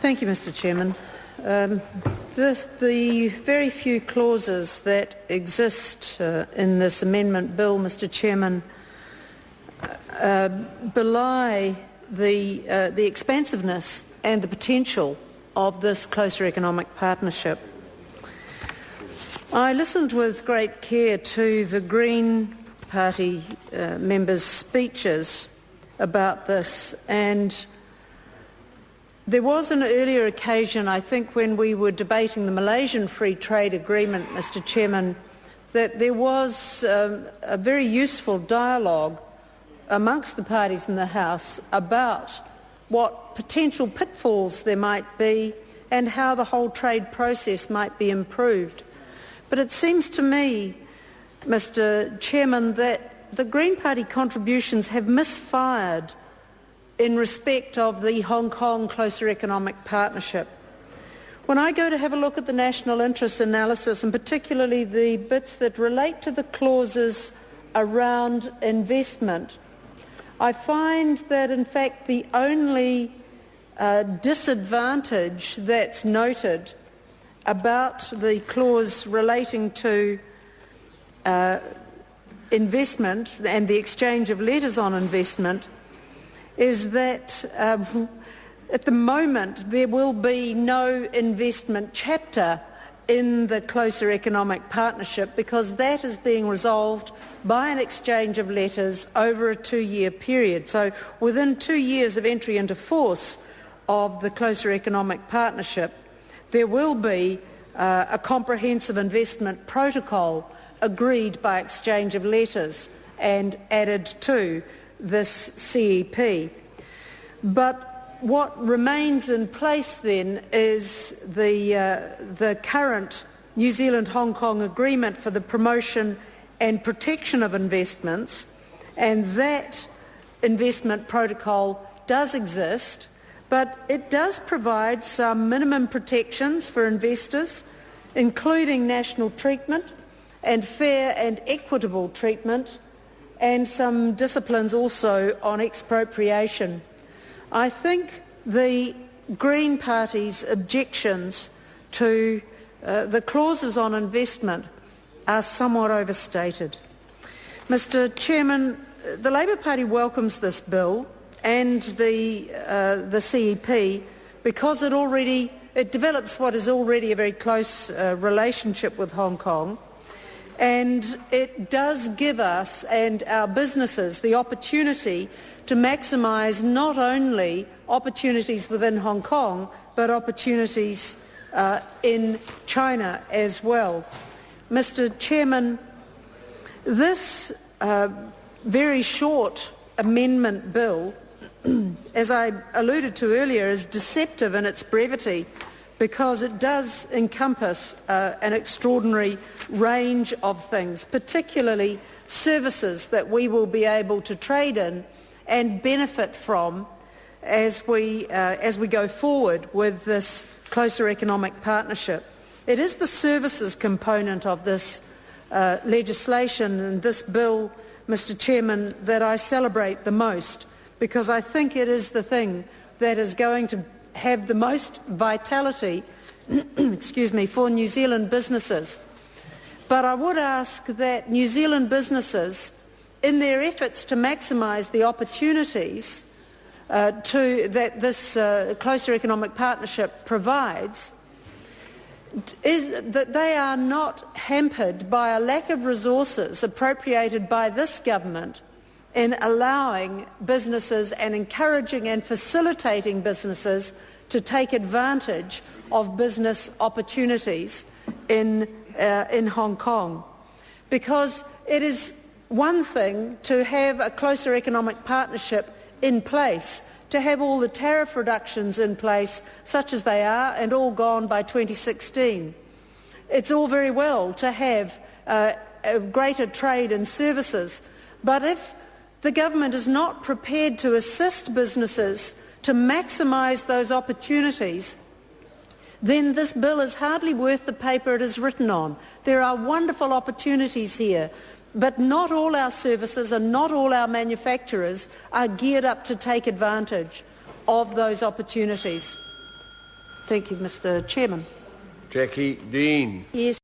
Thank you, Mr. Chairman. The very few clauses that exist in this amendment bill, Mr. Chairman, belie the expansiveness and the potential of this closer economic partnership. I listened with great care to the Green Party members' speeches about this, and there was an earlier occasion, I think, when we were debating the Malaysian Free Trade Agreement, Mr. Chairman, that there was a very useful dialogue amongst the parties in the House about what potential pitfalls there might be and how the whole trade process might be improved. But it seems to me, Mr. Chairman, that the Green Party contributions have misfired in respect of the Hong Kong Closer Economic Partnership. When I go to have a look at the national interest analysis, and particularly the bits that relate to the clauses around investment, I find that in fact the only disadvantage that's noted about the clause relating to investment and the exchange of letters on investment is that at the moment there will be no investment chapter in the closer economic partnership because that is being resolved by an exchange of letters over a 2-year period. So within 2 years of entry into force of the closer economic partnership, there will be a comprehensive investment protocol agreed by exchange of letters and added to this CEP. But what remains in place then is the current New Zealand-Hong Kong agreement for the promotion and protection of investments, and that investment protocol does exist, but it does provide some minimum protections for investors, including national treatment and fair and equitable treatment, and some disciplines also on expropriation. I think the Green Party's objections to the clauses on investment are somewhat overstated. Mr. Chairman, the Labour Party welcomes this bill and the CEP because it develops what is already a very close relationship with Hong Kong. And it does give us and our businesses the opportunity to maximise not only opportunities within Hong Kong, but opportunities in China as well. Mr. Chairman, this very short amendment bill, as I alluded to earlier, is deceptive in its brevity because it does encompass an extraordinary range of things, particularly services that we will be able to trade in and benefit from as we go forward with this closer economic partnership. It is the services component of this legislation and this bill, Mr. Chairman, that I celebrate the most, because I think it is the thing that is going to have the most vitality for New Zealand businesses. But I would ask that New Zealand businesses, in their efforts to maximise the opportunities that this closer economic partnership provides, is that they are not hampered by a lack of resources appropriated by this government in allowing businesses and encouraging and facilitating businesses to take advantage of business opportunities in Hong Kong. Because it is one thing to have a closer economic partnership in place, to have all the tariff reductions in place, such as they are, and all gone by 2016. It's all very well to have a greater trade in services, but if the government is not prepared to assist businesses to maximise those opportunities, then this bill is hardly worth the paper it is written on. There are wonderful opportunities here, but not all our services and not all our manufacturers are geared up to take advantage. of those opportunities. Thank you, Mr. Chairman. Jackie Dean. Yes.